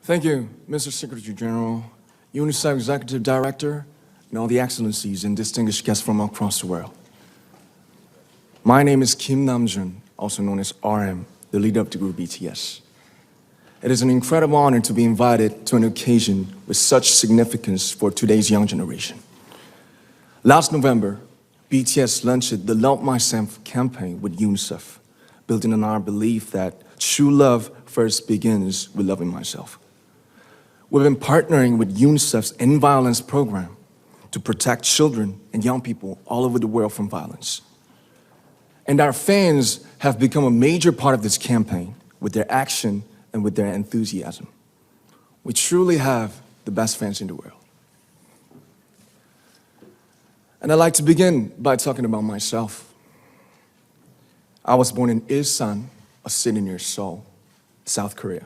Thank you, Mr. Secretary General, UNICEF Executive Director, and all the excellencies and distinguished guests from across the world. My name is Kim Namjoon, also known as RM, the leader of the group BTS. It is an incredible honor to be invited to an occasion with such significance for today's young generation. Last November, BTS launched the Love Myself campaign with UNICEF, building on our belief that true love first begins with loving myself. We've been partnering with UNICEF's End Violence program to protect children and young people all over the world from violence. And our fans have become a major part of this campaign with their action and with their enthusiasm. We truly have the best fans in the world. And I'd like to begin by talking about myself. I was born in Ilsan, a city near Seoul, South Korea.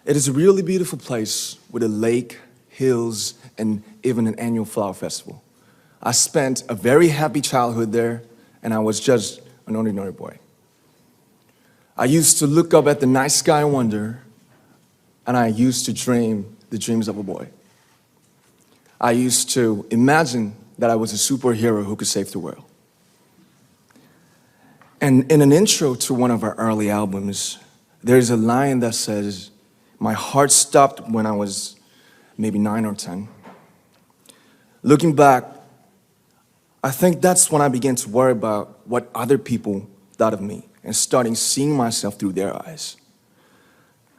It is a really beautiful place with a lake, hills, and even an annual flower festival. I spent a very happy childhood there, and I was just an ordinary boy. I used to look up at the night sky and wonder, and I used to dream the dreams of a boy. I used to imagine that I was a superhero who could save the world. And in an intro to one of our early albums, there's a line that says, "My heart stopped when I was maybe 9 or 10. Looking back, I think that's when I began to worry about what other people thought of me and starting seeing myself through their eyes.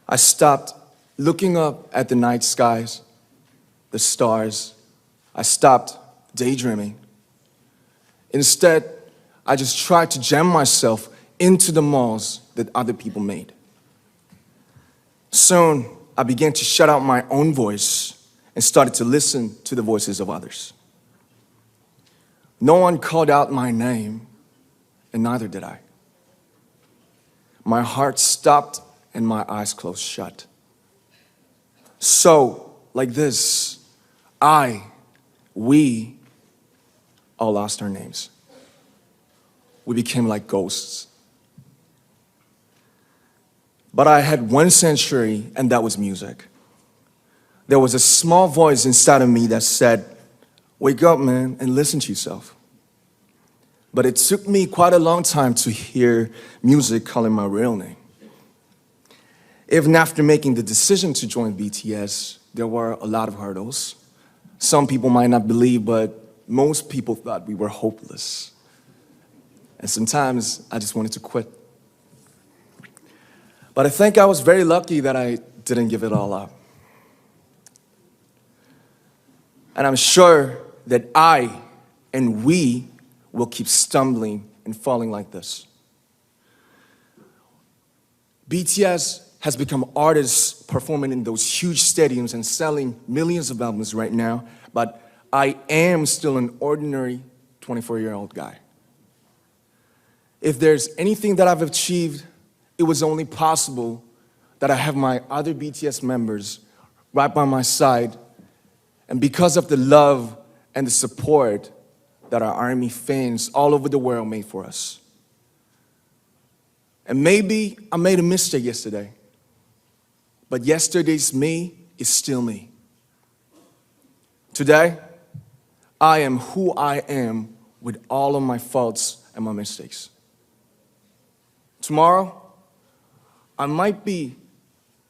I stopped looking up at the night skies, the stars. I stopped daydreaming. Instead, I just tried to jam myself into the malls that other people made. Soon, I began to shut out my own voice and started to listen to the voices of others. No one called out my name, and neither did I. My heart stopped and my eyes closed shut. So, like this, we all lost our names. We became like ghosts. But I had one sanctuary, and that was music. There was a small voice inside of me that said, "Wake up, man, and listen to yourself." But it took me quite a long time to hear music calling my real name. Even after making the decision to join BTS, there were a lot of hurdles. Some people might not believe, but most people thought we were hopeless. And sometimes I just wanted to quit. But I think I was very lucky that I didn't give it all up. And I'm sure that I and we will keep stumbling and falling like this. BTS has become artists performing in those huge stadiums and selling millions of albums right now, but I am still an ordinary 24-year-old guy. If there's anything that I've achieved, it was only possible that I have my other BTS members right by my side, and because of the love and the support that our ARMY fans all over the world made for us. And maybe I made a mistake yesterday, but yesterday's me is still me. Today, I am who I am with all of my faults and my mistakes. Tomorrow, I might be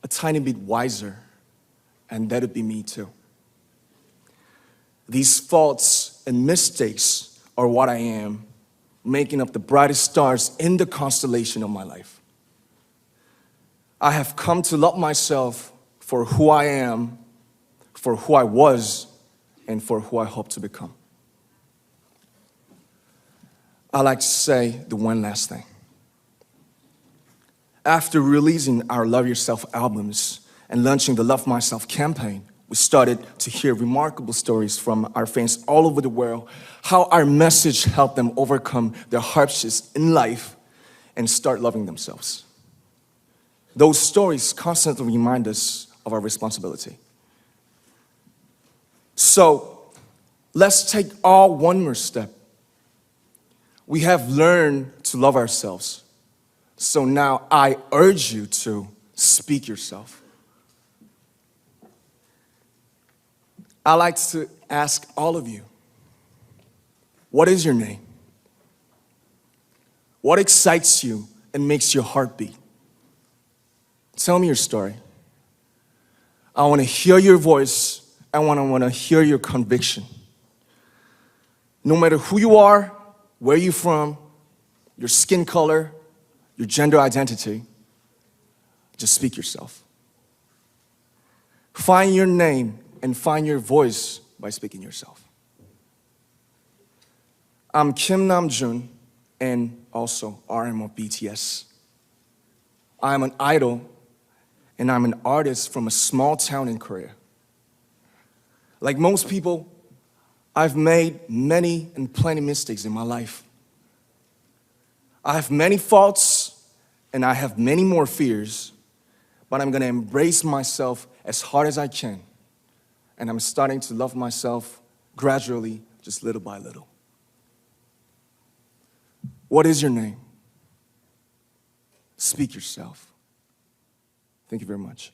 a tiny bit wiser, and that'll be me too. These faults and mistakes are what I am, making up the brightest stars in the constellation of my life. I have come to love myself for who I am, for who I was, and for who I hope to become. I'd like to say the one last thing. After releasing our Love Yourself albums and launching the Love Myself campaign, we started to hear remarkable stories from our fans all over the world, how our message helped them overcome their hardships in life and start loving themselves. Those stories constantly remind us of our responsibility. So, let's take all one more step. We have learned to love ourselves. So now I urge you to speak yourself. I like to ask all of you, what is your name? What excites you and makes your heart beat? Tell me your story. I want to hear your voice. I want to hear your conviction. No matter who you are, where you're from, your skin color, your gender identity, just speak yourself. Find your name and find your voice by speaking yourself. I'm Kim Namjoon and also RM of BTS. I'm an idol and I'm an artist from a small town in Korea. Like most people, I've made many and plenty mistakes in my life. I have many faults and I have many more fears, but I'm gonna embrace myself as hard as I can. And I'm starting to love myself gradually, just little by little. What is your name? Speak yourself. Thank you very much.